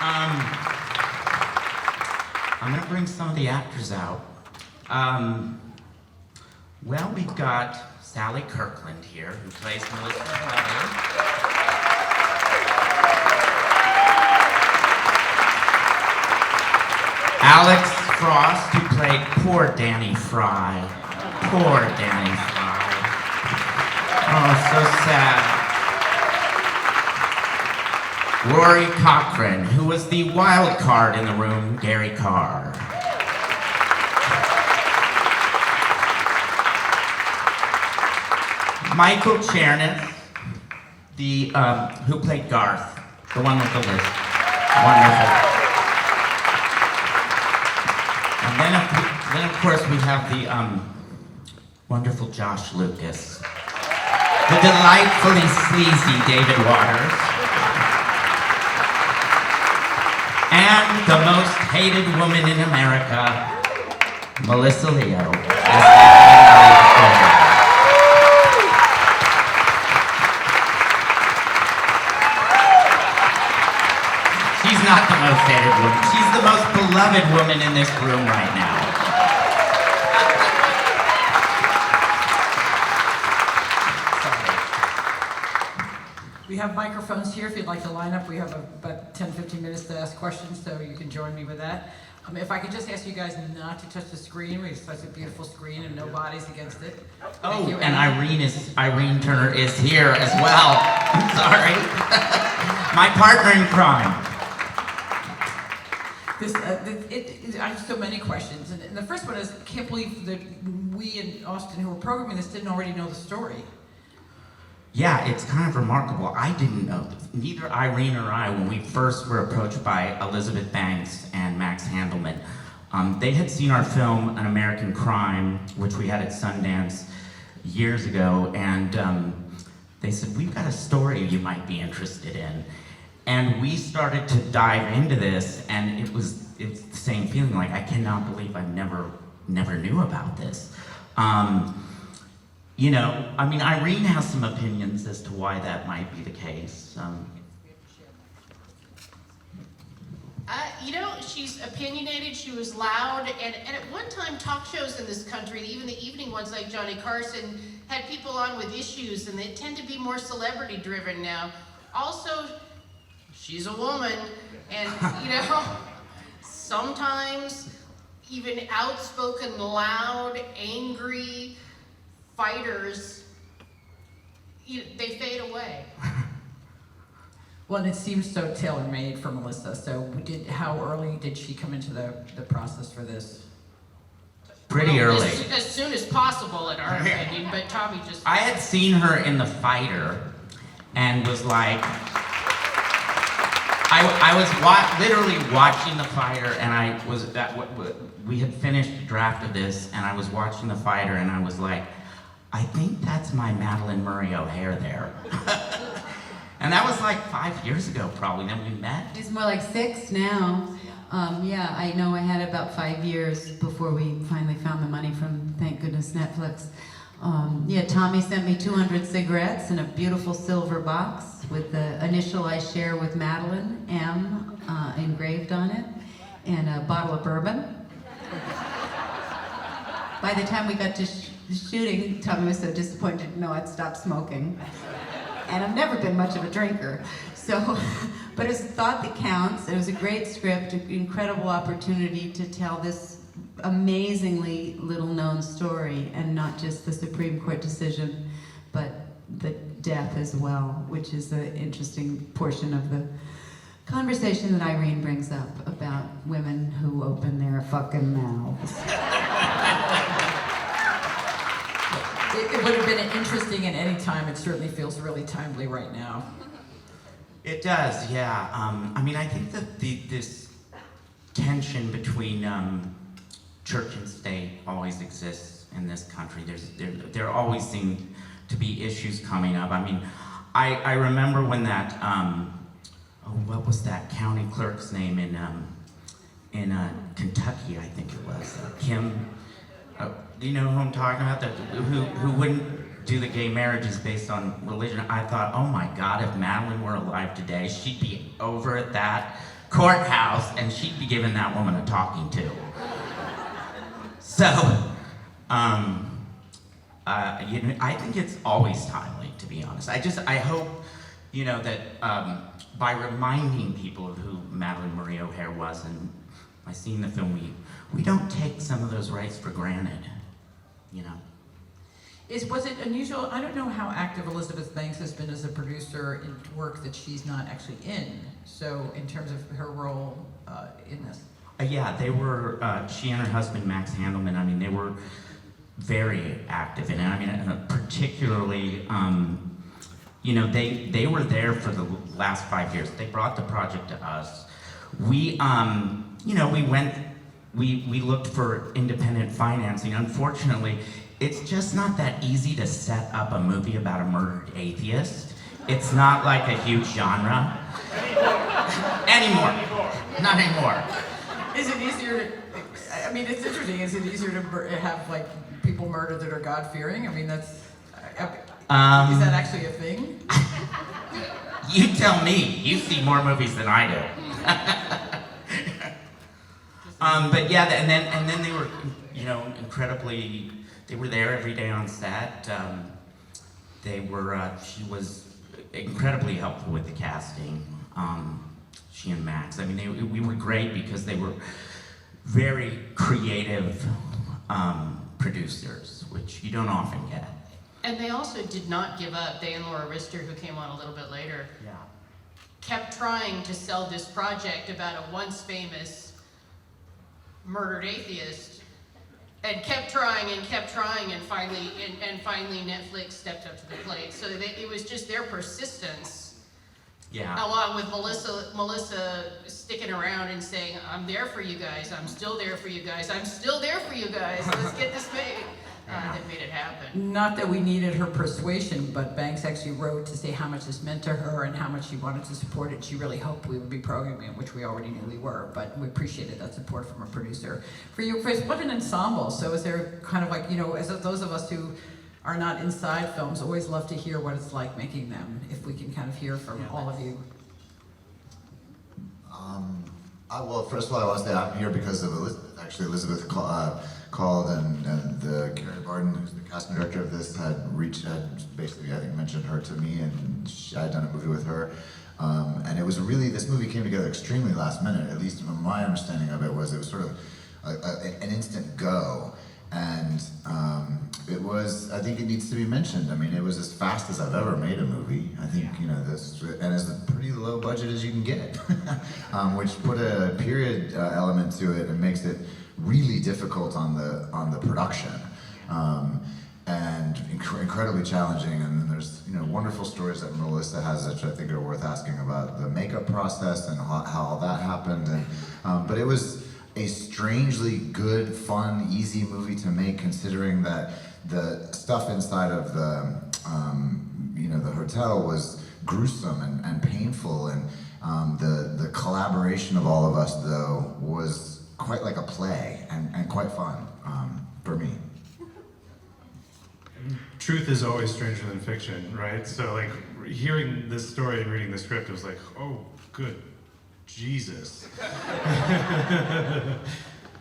Um, I'm gonna bring some of the actors out. Well, we've got Sally Kirkland here, who plays Melissa's mother. Alex Frost, who played poor Danny Fry. Poor Danny Fry. Oh, so sad. Rory Cochrane, who was the wild card in the room, Gary Carr. Michael Cherniff, who played Garth, the one with the list. Wonderful. And then of course we have the wonderful Josh Lucas, the delightfully sleazy David Waters, and the most hated woman in America, Melissa Leo. She's not the most hated woman. She's the most beloved woman in this room right now. We have microphones here if you'd like to line up. We have about 10-15 minutes to ask questions, so you can join me with that. If I could just ask you guys not to touch the screen. We have such a beautiful screen and no bodies against it. Oh, and Irene Turner is here as well. I'm sorry. My partner in crime. I have so many questions, and the first one is, I can't believe that we in Austin who were programming this didn't already know the story. Yeah, it's kind of remarkable. I didn't know. Neither Irene or I, when we first were approached by Elizabeth Banks and Max Handelman, they had seen our film, An American Crime, which we had at Sundance years ago, and they said, we've got a story you might be interested in. And we started to dive into this, and it was the same feeling, like, I cannot believe I never knew about this. You know, I mean, Irene has some opinions as to why that might be the case. You know, she's opinionated, she was loud, and at one time talk shows in this country, even the evening ones like Johnny Carson, had people on with issues, and they tend to be more celebrity driven now. Also, she's a woman, and you know, sometimes even outspoken, loud, angry fighters, they fade away. Well, and it seems so tailor-made for Melissa. So how early did she come into the process for this? Pretty early. As soon as possible, in our opinion, but Tommy just... I had seen her in The Fighter and was like, I was literally watching The Fighter, and we had finished the draft of this, and I was watching The Fighter, and I was like, I think that's my Madeline Murray O'Hare there. And that was like 5 years ago, probably. Then we met. It's more like 6 now. Yeah, I know I had about 5 years before we finally found the money from, thank goodness, Netflix. Yeah, Tommy sent me 200 cigarettes in a beautiful silver box with the initial I share with Madeline, M, engraved on it, and a bottle of bourbon. By the time we got to shooting, Tommy was so disappointed to know I'd stopped smoking. And I've never been much of a drinker. So, but it's a thought that counts. It was a great script, an incredible opportunity to tell this amazingly little-known story, and not just the Supreme Court decision, but the death as well, which is the interesting portion of the conversation that Irene brings up about women who open their fucking mouths. It would have been interesting at any time. It certainly feels really timely right now. It does, yeah. I mean, I think that this tension between church and state always exists in this country. There always seem to be issues coming up. I mean, I remember when that, what was that county clerk's name in Kentucky, I think it was, Kim. Do you know who I'm talking about? Who wouldn't do the gay marriages based on religion, I thought, oh my God, if Madeline were alive today, she'd be over at that courthouse and she'd be giving that woman a talking to. So, I think it's always timely, to be honest. I hope, that by reminding people of who Madeline Marie O'Hare was, and by seeing the film, we don't take some of those rights for granted, Was it unusual? I don't know how active Elizabeth Banks has been as a producer in work that she's not actually in. So, in terms of her role in this. Yeah, they were, she and her husband, Max Handelman, they were very active in it. Particularly, they were there for the last 5 years. They brought the project to us. We looked for independent financing. Unfortunately, it's just not that easy to set up a movie about a murdered atheist. It's not like a huge genre. Anymore. Not anymore. Is it easier to, it's interesting, is it easier to have like people murdered that are God-fearing? Is that actually a thing? You tell me. You see more movies than I do. But yeah, and then they were, incredibly, they were there every day on set. She was incredibly helpful with the casting. She and Max. We were great because they were very creative producers, which you don't often get. And they also did not give up. They and Laura Rister, who came on a little bit later, kept trying to sell this project about a once famous murdered atheist, and kept trying, and finally Netflix stepped up to the plate. So it was just their persistence. Yeah. Along with Melissa sticking around and saying, I'm there for you guys, I'm still there for you guys, I'm still there for you guys, let's get this made. That made it happen. Not that we needed her persuasion, but Banks actually wrote to say how much this meant to her and how much she wanted to support it. She really hoped we would be programming it, which we already knew we were, but we appreciated that support from a producer. For you, Chris, what an ensemble. So is there kind of like, as those of us who are not inside films always love to hear what it's like making them, if we can kind of hear from all of you. Well, first of all, I want to say I'm here because of Elizabeth. Actually, Elizabeth called, and Carrie Barden, who's the casting director of this, had basically, I think, mentioned her to me, and I had done a movie with her. And it was this movie came together extremely last minute, at least my understanding of it was sort of an instant go. And I think it needs to be mentioned. It was as fast as I've ever made a movie. I think, and it's a pretty low budget as you can get, which put a period element to it and makes it really difficult on the production. And incredibly challenging. And then there's, wonderful stories that Melissa has, which I think are worth asking about the makeup process and how all that happened. And, but it was a strangely good, fun, easy movie to make, considering that the stuff inside of the hotel was gruesome and painful, and the collaboration of all of us, though, was quite like a play and quite fun for me. Truth is always stranger than fiction, right? So like hearing this story and reading the script, it was like, oh, good Jesus.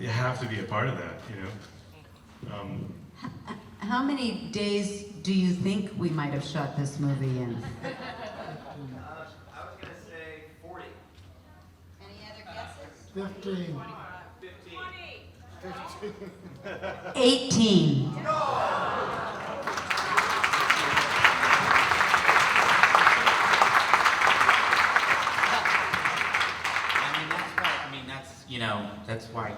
You have to be a part of that, How many days do you think we might have shot this movie in? I was going to say 40. Any other guesses? 15. 18. That's why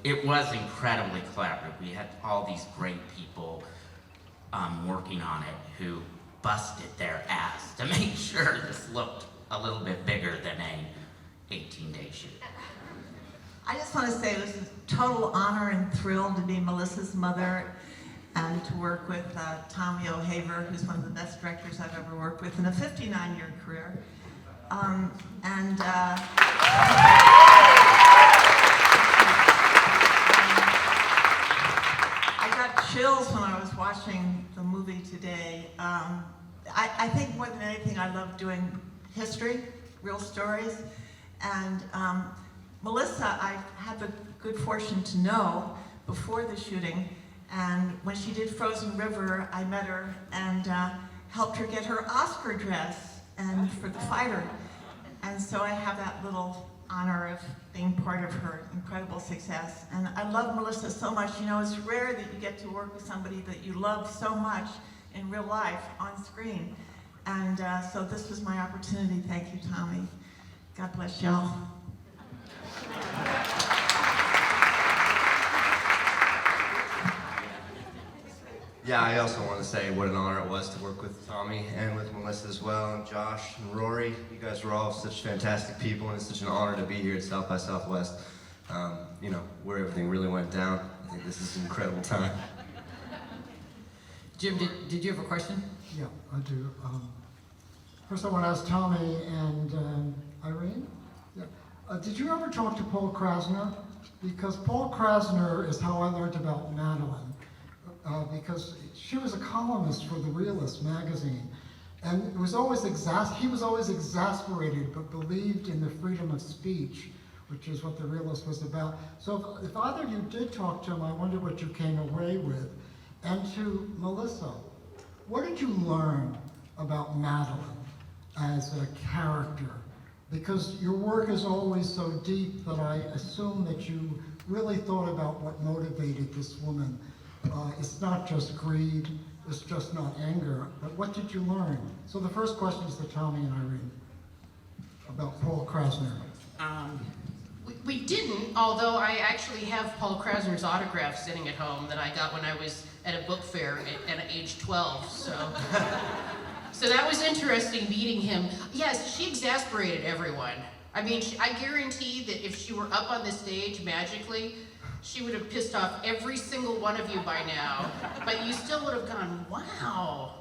it was incredibly collaborative. We had all these great people working on it who busted their ass to make sure this looked a little bit bigger than a 18-day shoot. I just want to say it was a total honor and thrill to be Melissa's mother and to work with Tommy O'Haver, who's one of the best directors I've ever worked with in a 59-year career. I got chills when I was watching the movie movie today. I think more than anything, I love doing history, real stories. And Melissa, I had the good fortune to know before the shooting. And when she did Frozen River, I met her and helped her get her Oscar dress and for The Fighter. And so I have that little honor of being part of her incredible success. And I love Melissa so much. You know, it's rare that you get to work with somebody that you love so much in real life, on screen. And so this was my opportunity. Thank you, Tommy. God bless y'all. Yeah, I also want to say what an honor it was to work with Tommy and with Melissa as well, and Josh and Rory. You guys were all such fantastic people, and it's such an honor to be here at South by Southwest. You know, where everything really went down. I think this is an incredible time. Jim, did you have a question? Yeah, I do. First I want to ask Tommy and Irene. Yeah. Did you ever talk to Paul Krasner? Because Paul Krasner is how I learned about Madeline. Because she was a columnist for The Realist magazine. And it was always he was always exasperated, but believed in the freedom of speech, which is what The Realist was about. So if either of you did talk to him, I wonder what you came away with. And to Melissa, what did you learn about Madeline as a character? Because your work is always so deep that I assume that you really thought about what motivated this woman. It's not just greed, it's just not anger, but what did you learn? So the first question is to Tommy and Irene about Paul Krasner. We didn't, although I actually have Paul Krasner's autograph sitting at home that I got when I was at a book fair at age 12, so that was interesting meeting him. Yes, she exasperated everyone. I mean, I guarantee that if she were up on the stage magically, she would have pissed off every single one of you by now, but you still would have gone, wow.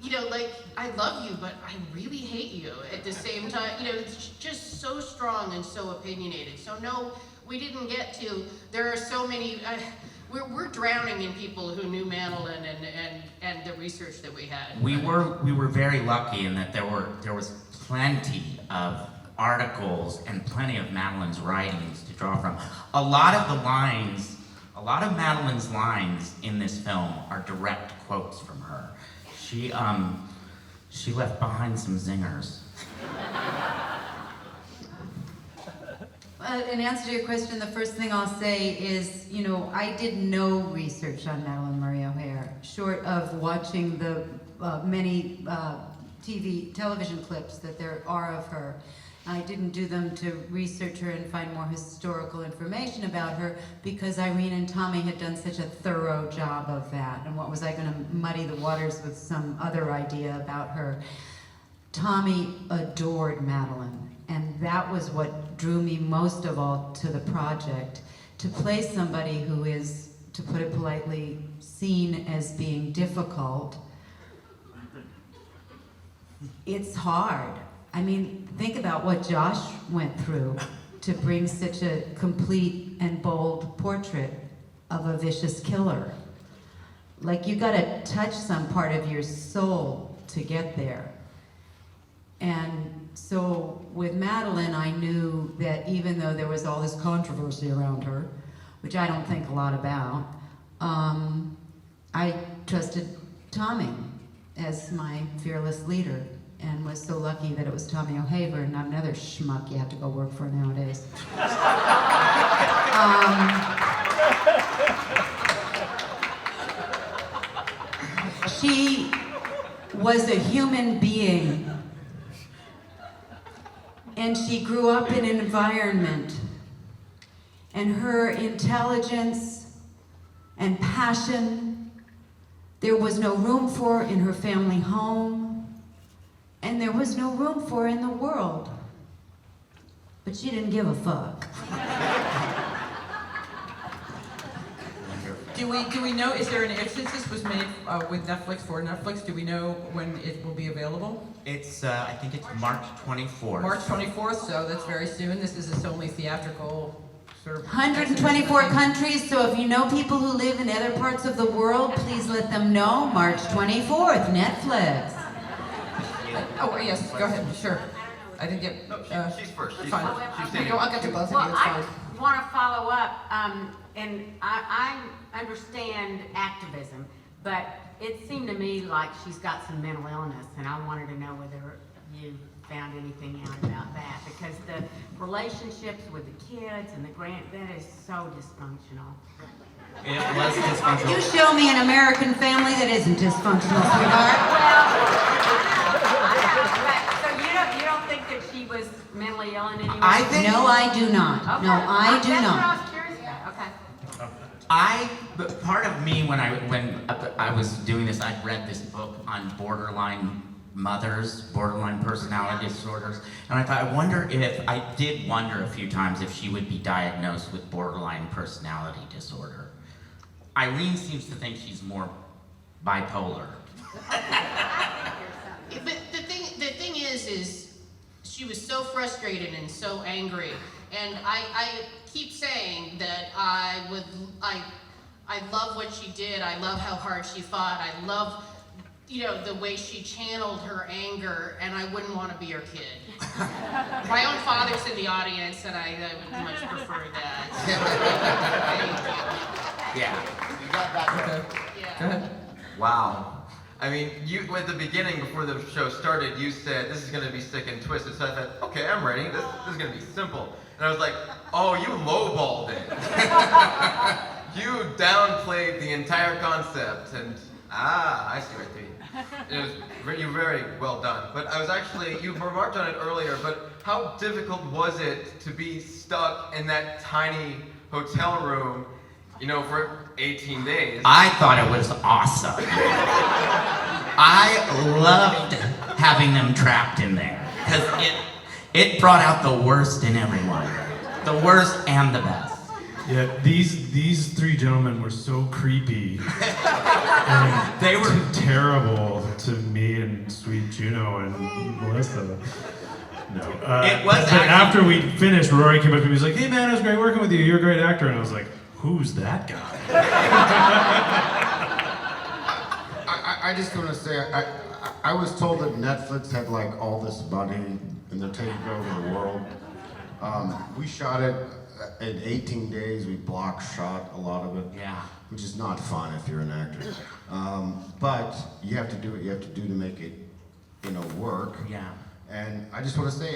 You know, like, I love you, but I really hate you at the same time. You know, it's just so strong and so opinionated. So no, we didn't get to, there are so many, we're drowning in people who knew Madeline and the research that we had. We were very lucky in that there was plenty of articles and plenty of Madeline's writings to draw from. A lot of Madeline's lines in this film are direct quotes from her. She left behind some zingers. In answer to your question, the first thing I'll say is, you know, I did no research on Madeline Murray O'Hare, short of watching the many television clips that there are of her. I didn't do them to research her and find more historical information about her because Irene and Tommy had done such a thorough job of that. And what was I going to muddy the waters with some other idea about her? Tommy adored Madeline, and that was what drew me most of all to the project. To play somebody who is, to put it politely, seen as being difficult, it's hard. I mean, think about what Josh went through to bring such a complete and bold portrait of a vicious killer. Like, you gotta touch some part of your soul to get there. And so with Madeline, I knew that even though there was all this controversy around her, which I don't think a lot about, I trusted Tommy as my fearless leader, and was so lucky that it was Tommy O'Haver and not another schmuck you have to go work for nowadays. She was a human being, and she grew up in an environment, and her intelligence and passion, there was no room for in her family home, and there was no room for her in the world. But she didn't give a fuck. Do we know, is there since this was made with Netflix, for Netflix, do we know when it will be available? It's, I think it's March 24th. March 24th, so that's very soon. This is its only theatrical sort of 124 countries, so if you know people who live in other parts of the world, please let them know. March 24th, Netflix. Oh, yes, go ahead, sure. I didn't get, She's first. She's fine. first. She's standing. I'll get to both of Well, you, it's I fine. want to follow up, and I understand activism, but it seemed to me like she's got some mental illness, and I wanted to know whether you found anything out about that, because the relationships with the kids and the that is so dysfunctional. It was dysfunctional. You show me an American family that isn't dysfunctional, sweetheart. So you don't think that she was mentally ill in any way? I think No, I do not. Okay. No, I do That's not. what I was curious about. Okay. but part of me when I was doing this, I'd read this book on borderline mothers, borderline personality disorders, and I thought, I did wonder a few times if she would be diagnosed with borderline personality disorder. Irene seems to think she's more bipolar. But the thing is she was so frustrated and so angry, and I keep saying that I love what she did. I love how hard she fought. I love, the way she channeled her anger, and I wouldn't want to be her kid. My own father's in the audience, and I would much prefer that. Yeah. You got back there. Go ahead. Wow. I mean, you at the beginning, before the show started, you said this is going to be sick and twisted. So I thought, okay, I'm ready. This is going to be simple. And I was like, oh, you lowballed it. You downplayed the entire concept, and I see right through you. You're very well done. But I was actually, you remarked on it earlier, but how difficult was it to be stuck in that tiny hotel room, for 18 days? I thought it was awesome. I loved having them trapped in there because it brought out the worst in everyone, the worst and the best. Yeah, these three gentlemen were so creepy. And They were terrible to me and sweet Juno and Melissa. No. It was but actually- after we finished, Rory came up to me and was like, "Hey man, it was great working with you. You're a great actor." And I was like, "Who's that guy?" I just want to say, I was told that Netflix had like all this money and they're taking over the world. We shot it in 18 days. We block shot a lot of it, Yeah. which is not fun if you're an actor. But you have to do what you have to do to make it, work. Yeah. And I just want to say,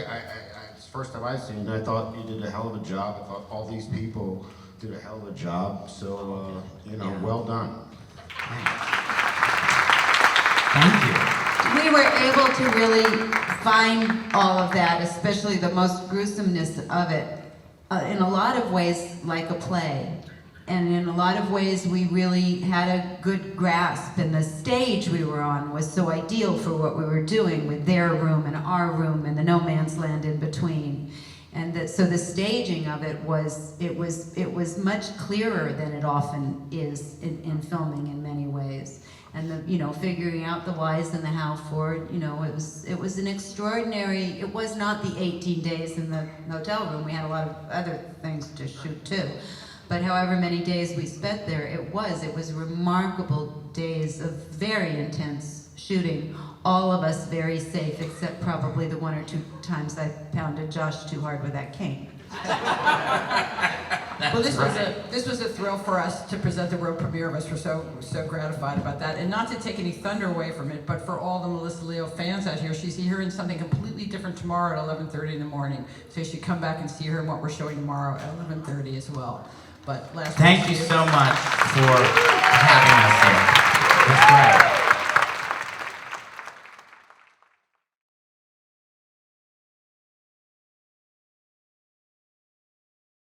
it's the first time I've seen it. I thought you did a hell of a job. I thought all these people did a hell of a job. So, well done. Thank you. We were able to really find all of that, especially the most gruesomeness of it, in a lot of ways like a play. And in a lot of ways, we really had a good grasp, and the stage we were on was so ideal for what we were doing with their room and our room and the no man's land in between. And so the staging of it was much clearer than it often is in filming in many ways. And figuring out the whys and the how for it, it was an extraordinary. It was not the 18 days in the hotel room. We had a lot of other things to shoot too. But however many days we spent there, it was remarkable days of very intense shooting. All of us very safe, except probably the 1 or 2 times I pounded Josh too hard with that cane. Well, this was a thrill for us to present the world premiere of us. We're so gratified about that. And not to take any thunder away from it, but for all the Melissa Leo fans out here, she's here in something completely different tomorrow at 11:30 in the morning. So you should come back and see her in what we're showing tomorrow at 11:30 as well. But Thank you so much for having us here.